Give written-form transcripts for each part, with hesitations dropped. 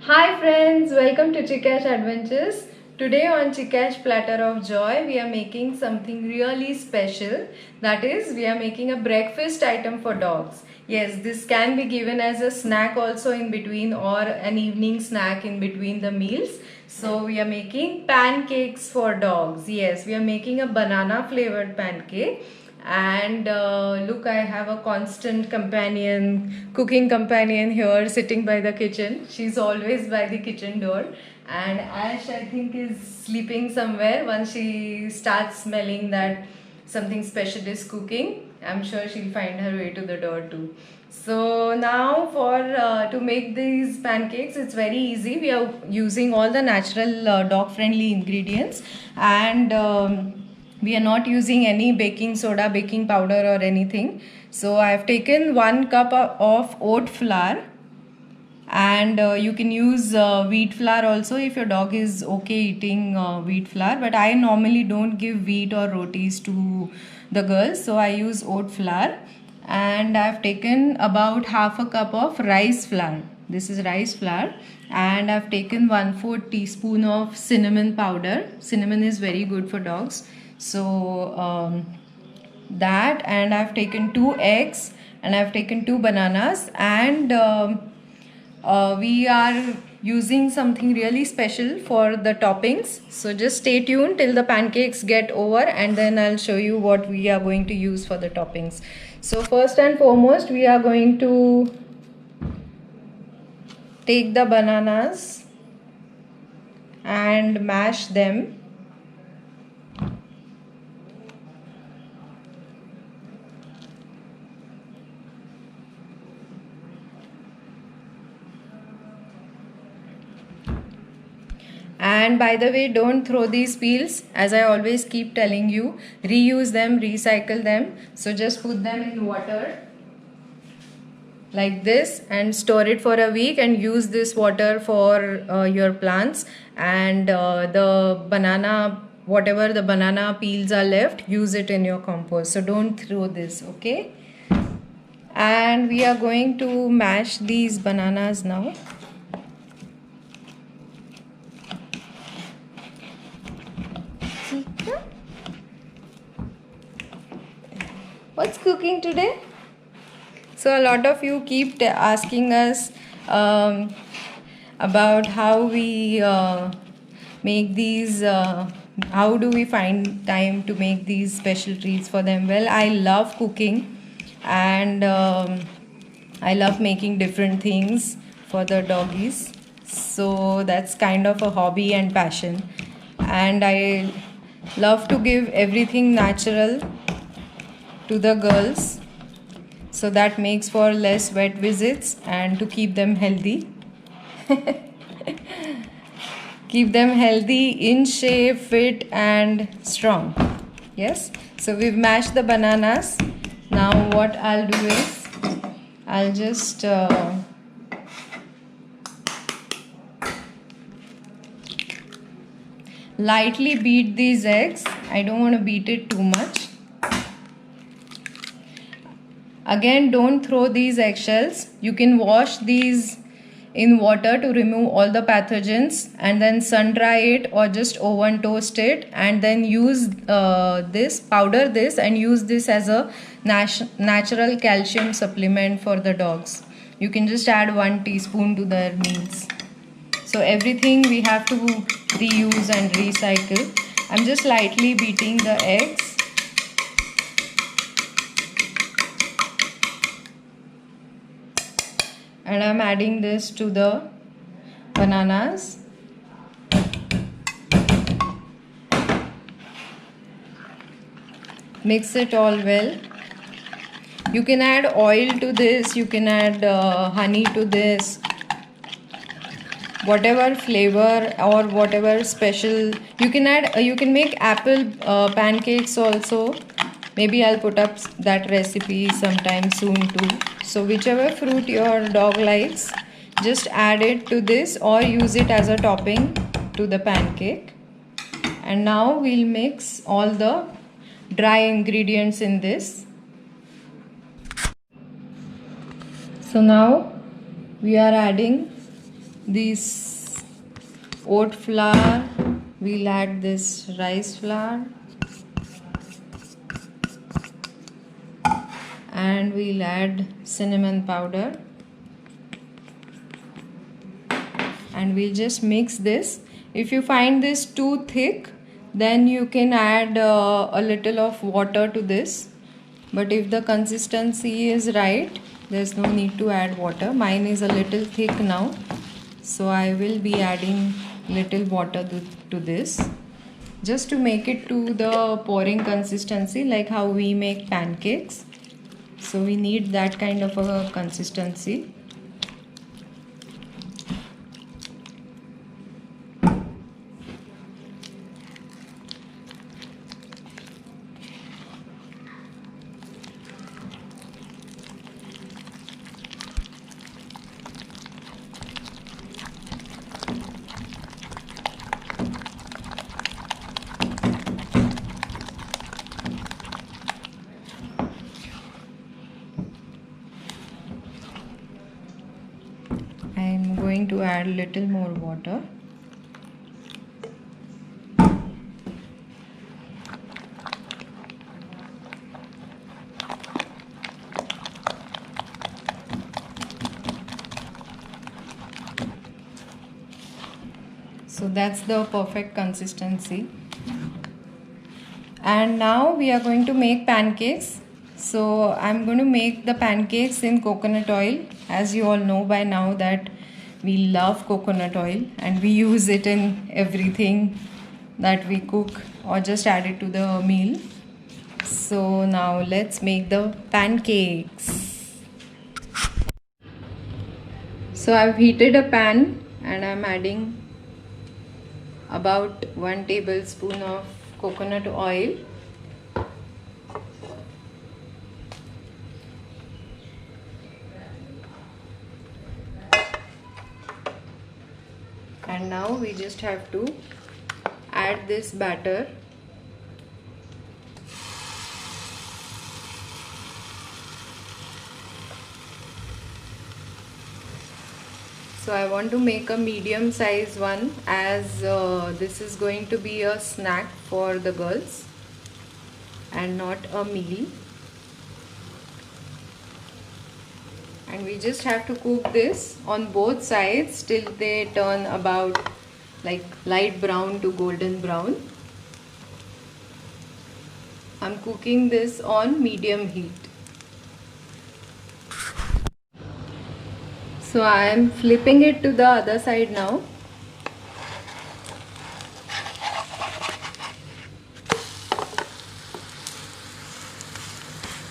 Hi friends, welcome to Chikash Adventures. Today on Chikash Platter of Joy, we are making something really special. That is, we are making a breakfast item for dogs. Yes, this can be given as a snack also in between or an evening snack in between the meals. So we are making pancakes for dogs. Yes, we are making a banana flavored pancake. And look, I have a constant companion, cooking companion here sitting by the kitchen. She's always by the kitchen door. And Ash, I think, is sleeping somewhere. Once she starts smelling that something special is cooking, I'm sure she'll find her way to the door too. So now for to make these pancakes, it's very easy. We are using all the natural dog friendly ingredients, and we are not using any baking soda, baking powder or anything. So I have taken 1 cup of oat flour, and you can use wheat flour also if your dog is okay eating wheat flour, but I normally don't give wheat or rotis to the girls, so I use oat flour. And I've taken about half a cup of rice flour. This is rice flour. And I've taken 1/4 teaspoon of cinnamon powder. Cinnamon is very good for dogs. So that, and I've taken 2 eggs, and I've taken 2 bananas, and we are using something really special for the toppings. So just stay tuned till the pancakes get over, and then I'll show you what we are going to use for the toppings. So first and foremost, we are going to take the bananas and mash them. And by the way, don't throw these peels. As I always keep telling you, reuse them, recycle them. So just put them in water like this and store it for a week, and use this water for your plants. And the banana, whatever the banana peels are left, use it in your compost. So don't throw this, okay? And we are going to mash these bananas now. What's cooking today? So a lot of you keep asking us about how we make these, how do we find time to make these special treats for them. Well, I love cooking, and I love making different things for the doggies. So that's kind of a hobby and passion, and I love to give everything natural to the girls, so that makes for less vet visits and to keep them healthy. Keep them healthy, in shape, fit and strong. Yes, so we've mashed the bananas. Now what I'll do is I'll just lightly beat these eggs. I don't want to beat it too much. Again, don't throw these eggshells. You can wash these in water to remove all the pathogens, and then sun dry it or just oven toast it, and then use this, powder this, and use this as a natural calcium supplement for the dogs. You can just add 1 teaspoon to their meals. So everything we have to reuse and recycle. I'm just lightly beating the eggs. And I'm adding this to the bananas. Mix it all well. You can add oil to this, you can add honey to this, whatever flavor or whatever special. You can add, you can make apple pancakes also. Maybe I'll put up that recipe sometime soon too. So whichever fruit your dog likes, just add it to this or use it as a topping to the pancake. And now we'll mix all the dry ingredients in this. So now we are adding this oat flour, we'll add this rice flour, and we'll add cinnamon powder, and we'll just mix this. If you find this too thick, then you can add a little of water to this, but if the consistency is right, there's no need to add water. Mine is a little thick now, so I will be adding little water to this, just to make it to the pouring consistency, like how we make pancakes. So we need that kind of a consistency. I'm going to add little more water. So that's the perfect consistency. And now we are going to make pancakes. So I'm going to make the pancakes in coconut oil. As you all know by now that we love coconut oil and we use it in everything that we cook or just add it to the meal. So now let's make the pancakes. So I've heated a pan and I'm adding about 1 tablespoon of coconut oil. And now we just have to add this batter. So I want to make a medium size one, as this is going to be a snack for the girls and not a meal. And we just have to cook this on both sides till they turn about like light brown to golden brown. I'm cooking this on medium heat. So I am flipping it to the other side now.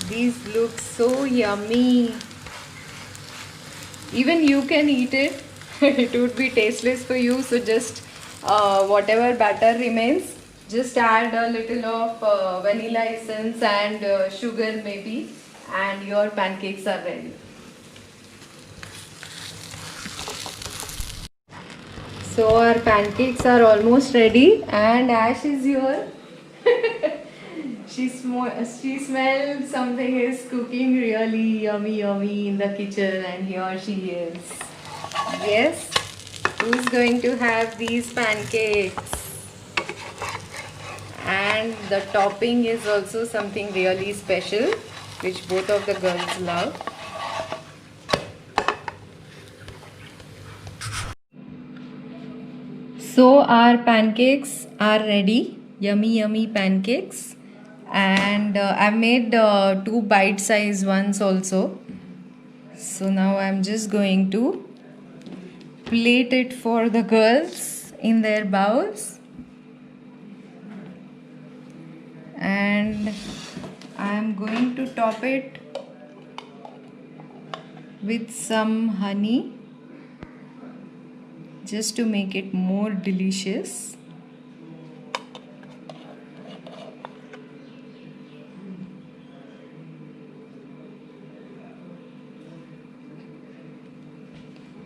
These look so yummy. Even you can eat it. It would be tasteless for you. So just whatever batter remains, just add a little of vanilla essence and sugar maybe, and your pancakes are ready. So our pancakes are almost ready, and Ash is here. She smelled something is cooking really yummy in the kitchen, and here she is. Yes, who's going to have these pancakes? And the topping is also something really special, which both of the girls love. So our pancakes are ready, yummy pancakes, and I made 2 bite-sized ones also. So now I'm just going to plate it for the girls in their bowls, and I'm going to top it with some honey, just to make it more delicious.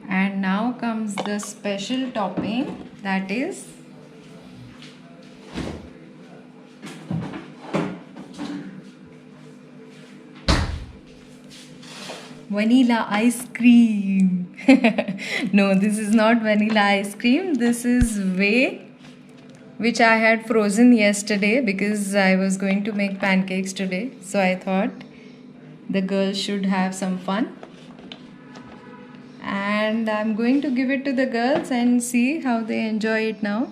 And now comes the special topping, that is vanilla ice cream. No, this is not vanilla ice cream. This is whey, which I had frozen yesterday because I was going to make pancakes today. So I thought the girls should have some fun. And I'm going to give it to the girls and see how they enjoy it now.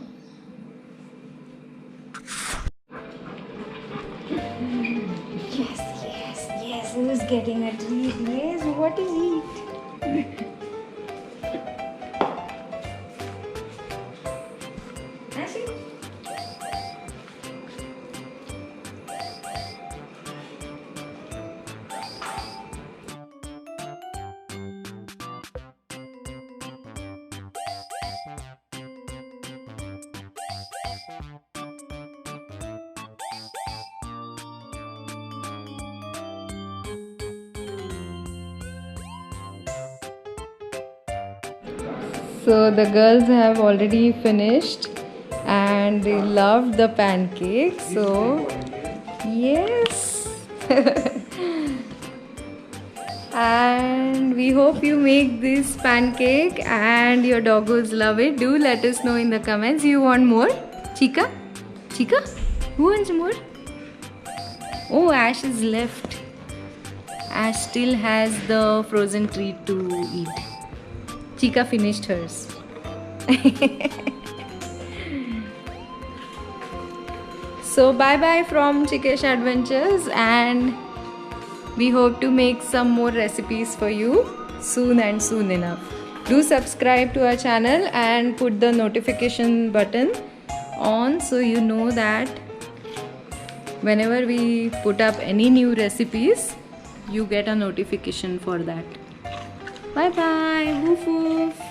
Yes, yes, yes. Who's getting a treat? Yes, what is it? So the girls have already finished and they loved the pancake. So yes. And we hope you make this pancake and your doggos love it. Do let us know in the comments. You want more? Chica? Chica? Who wants more? Oh, Ash is left. Ash still has the frozen treat to eat. Chica finished hers. So bye bye from Chikesh Adventures, and we hope to make some more recipes for you soon and soon enough. Do subscribe to our channel and put the notification button on so you know that whenever we put up any new recipes, you get a notification for that. Bye bye. Woof woof.